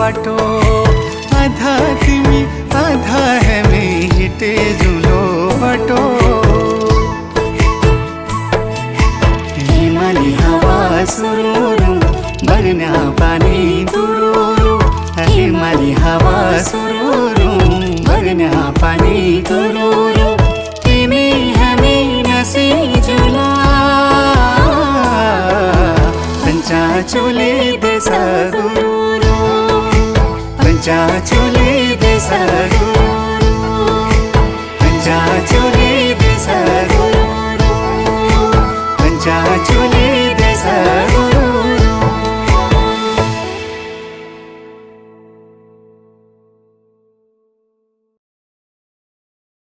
बाटो आधा तिमी आधा हामी हिटे जुलो बाटो हिमाली हावा सुरुरु बग्ने पानी तुरुरु हिमाली हावा सुरुरु बग्ने पानी तुरुरु तिमी हामी नसी जुला पंचाचुली देसा गुरुरु पंचाचुली देसा